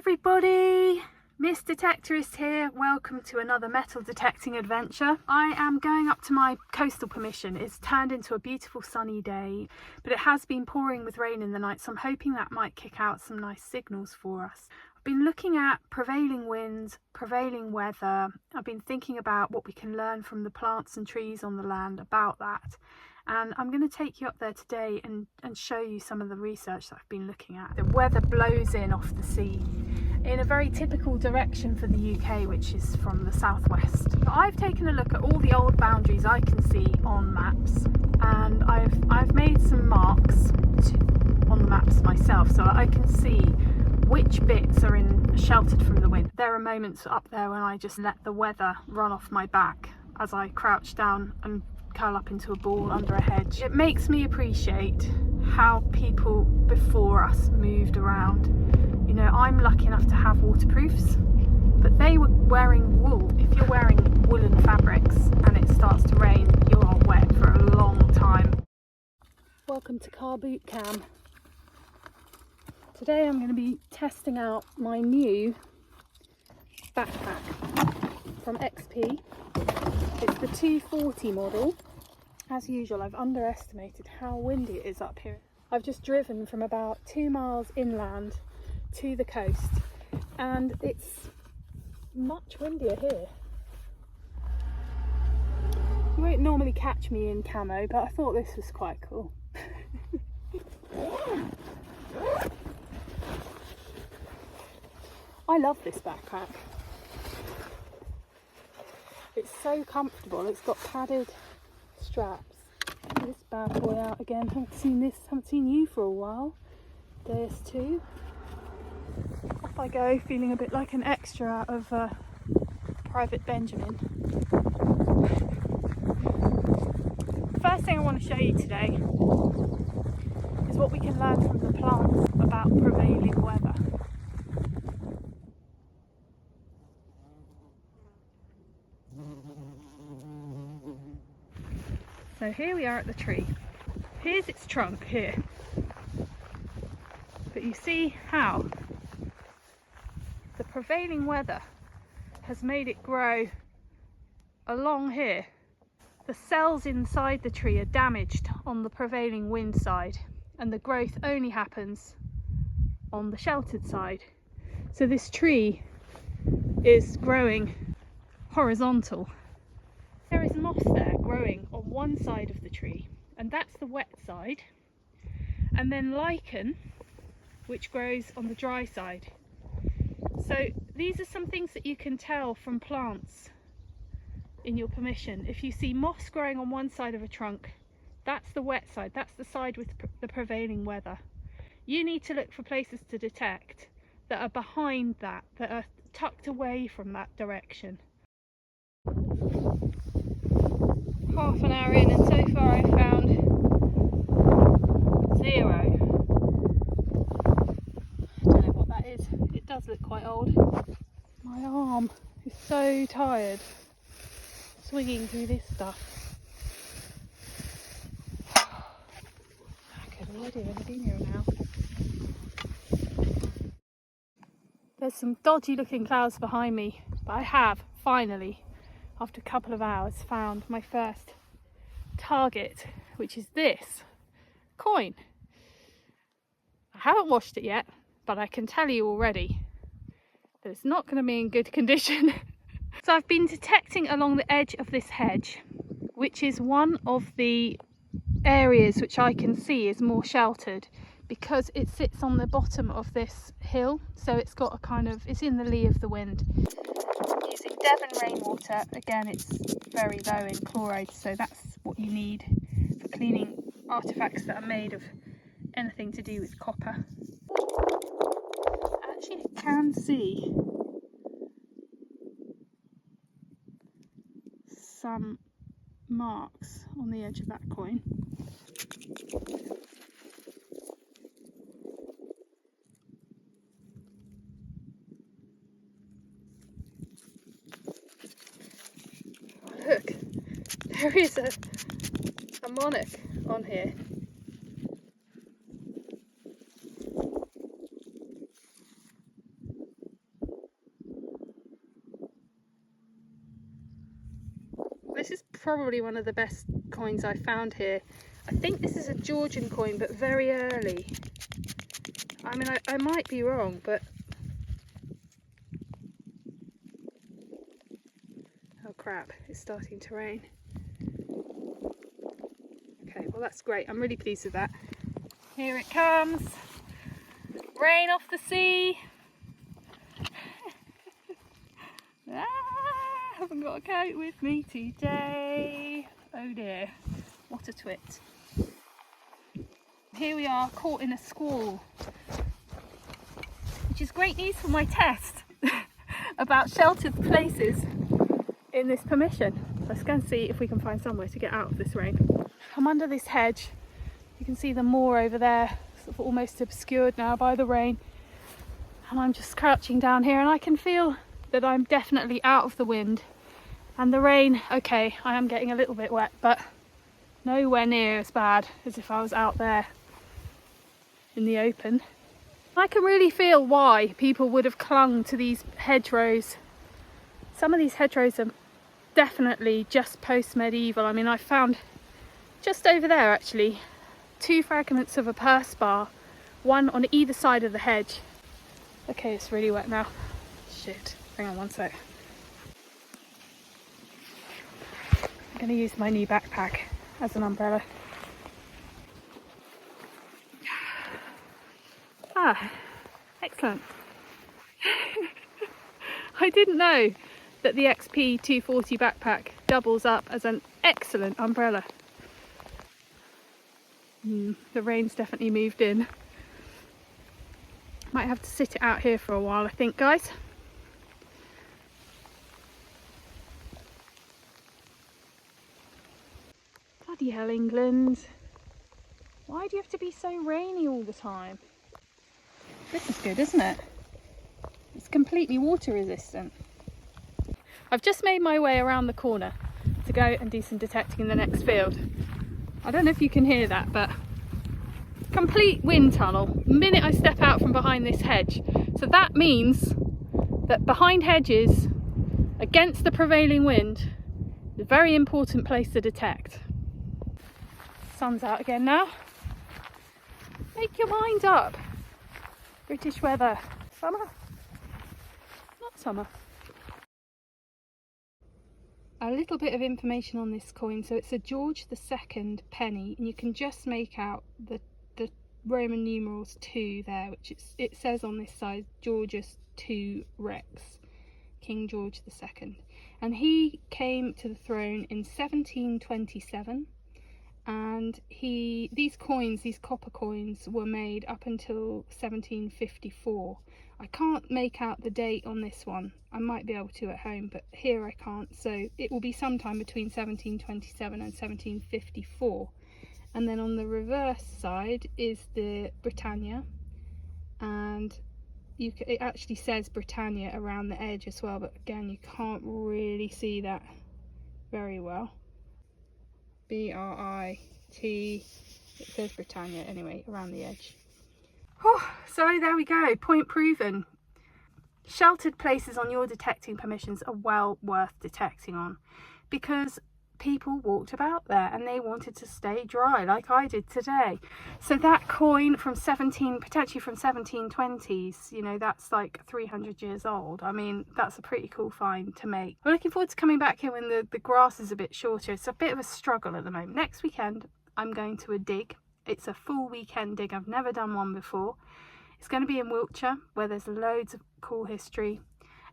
everybody, Miss Detectorist here. Welcome to another metal detecting adventure. I am going up to my coastal permission. It's turned into a beautiful sunny day, but it has been pouring with rain in the night, so I'm hoping that might kick out some nice signals for us. I've been looking at prevailing winds, prevailing weather. I've been thinking about what we can learn from the plants and trees on the land about that. And I'm going to take you up there today and show you some of the research that I've been looking at. The weather blows in off the sea in a very typical direction for the UK, which is from the southwest. I've taken a look at all the old boundaries I can see on maps, and I've made some marks on the maps myself so that I can see which bits are sheltered from the wind. There are moments up there when I just let the weather run off my back as I crouch down and curl up into a ball under a hedge. It makes me appreciate how people before us moved around. You know, I'm lucky enough to have waterproofs, but they were wearing wool. If you're wearing woolen fabrics and it starts to rain, you are wet for a long time. Welcome to Car Boot Cam. Today I'm going to be testing out my new backpack from XP. It's the 240 model. As usual, I've underestimated how windy it is up here. I've just driven from about 2 miles inland to the coast, and it's much windier here. You won't normally catch me in camo, but I thought this was quite cool. I love this backpack. It's so comfortable. It's got padded straps. This bad boy out again. Haven't seen you for a while. There's two. Off I go, feeling a bit like an extra out of Private Benjamin. First thing I want to show you today is what we can learn from the plants about prevailing weather. So here we are at the tree. Here's its trunk here. But you see how the prevailing weather has made it grow along here. The cells inside the tree are damaged on the prevailing wind side, and the growth only happens on the sheltered side. So this tree is growing horizontal. There is moss there growing on one side of the tree, and that's the wet side, and then lichen, which grows on the dry side. So these are some things that you can tell from plants in your permission. If you see moss growing on one side of a trunk, that's the wet side, that's the side with the prevailing weather. You need to look for places to detect that are behind that are tucked away from that direction. Half an hour in, and so far I've found 0. I don't know what that is. It does look quite old. My arm is so tired swinging through this stuff. Knackered already. I've been here an hour. There's some dodgy looking clouds behind me, but I have finally, after a couple of hours, found my first target, which is this coin. I haven't washed it yet, but I can tell you already that it's not going to be in good condition. So I've been detecting along the edge of this hedge, which is one of the areas which I can see is more sheltered because it sits on the bottom of this hill, so it's got a kind of, it's in the lee of the wind. Using Devon rainwater, again it's very low in chloride, so that's what you need for cleaning artefacts that are made of anything to do with copper. Actually, I can see some marks on the edge of that coin. Look, there is a monarch on here. probably one of the best coins I found here. I think this is a Georgian coin, but very early. I mean, I might be wrong, but... Oh crap, it's starting to rain. Okay, well that's great. I'm really pleased with that. Here it comes. Rain off the sea. Haven't got a coat with me today. Oh dear, what a twit. Here we are, caught in a squall, which is great news for my test about sheltered places in this permission. Let's go and see if we can find somewhere to get out of this rain. I'm under this hedge. You can see the moor over there, sort of almost obscured now by the rain. And I'm just crouching down here, and I can feel that I'm definitely out of the wind. And the rain, okay, I am getting a little bit wet, but nowhere near as bad as if I was out there in the open. I can really feel why people would have clung to these hedgerows. Some of these hedgerows are definitely just post-medieval. I mean, I found just over there actually 2 fragments of a purse bar, one on either side of the hedge. Okay, it's really wet now. Shit, hang on one sec. I'm going to use my new backpack as an umbrella. Ah, excellent. I didn't know that the XP 240 backpack doubles up as an excellent umbrella. The rain's definitely moved in. Might have to sit it out here for a while, I think, guys. Bloody hell, England. Why do you have to be so rainy all the time? This is good, isn't it? It's completely water resistant. I've just made my way around the corner to go and do some detecting in the next field. I don't know if you can hear that, but complete wind tunnel the minute I step out from behind this hedge. So that means that behind hedges, against the prevailing wind, is a very important place to detect. Sun's out again now. Make your mind up. British weather. Summer? Not summer. A little bit of information on this coin. So it's a George II penny, and you can just make out the Roman numerals 2 there, which it says on this side Georgius II Rex, King George II. And he came to the throne in 1727. And these coins, these copper coins, were made up until 1754. I can't make out the date on this one. I might be able to at home, but here I can't. So it will be sometime between 1727 and 1754. And then on the reverse side is the Britannia, and it actually says Britannia around the edge as well, but again you can't really see that very well. B-R-I-T, it says Britannia anyway, around the edge. Oh, so there we go, point proven. Sheltered places on your detecting permissions are well worth detecting on, because people walked about there and they wanted to stay dry like I did today. So that coin from potentially from 1720s, you know, that's like 300 years old. I mean, that's a pretty cool find to make. I'm looking forward to coming back here when the grass is a bit shorter. It's a bit of a struggle at the moment. Next weekend I'm going to a dig. It's a full weekend dig. I've never done one before. It's going to be in Wiltshire, where there's loads of cool history,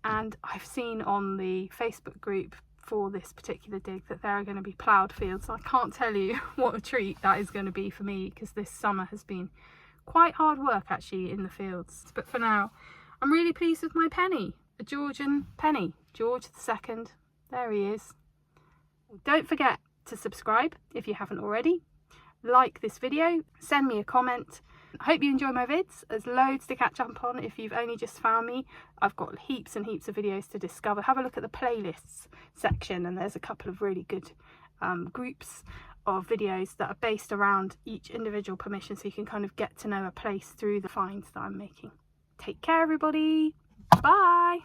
and I've seen on the Facebook group for this particular dig that there are going to be ploughed fields. I can't tell you what a treat that is going to be for me, because this summer has been quite hard work actually in the fields. But for now, I'm really pleased with my penny, a Georgian penny, George II. There he is. Don't forget to subscribe if you haven't already. Like this video, send me a comment. I hope you enjoy my vids. There's loads to catch up on if you've only just found me. I've got heaps and heaps of videos to discover. Have a look at the playlists section, and there's a couple of really good groups of videos that are based around each individual permission, so you can kind of get to know a place through the finds that I'm making. Take care everybody, bye.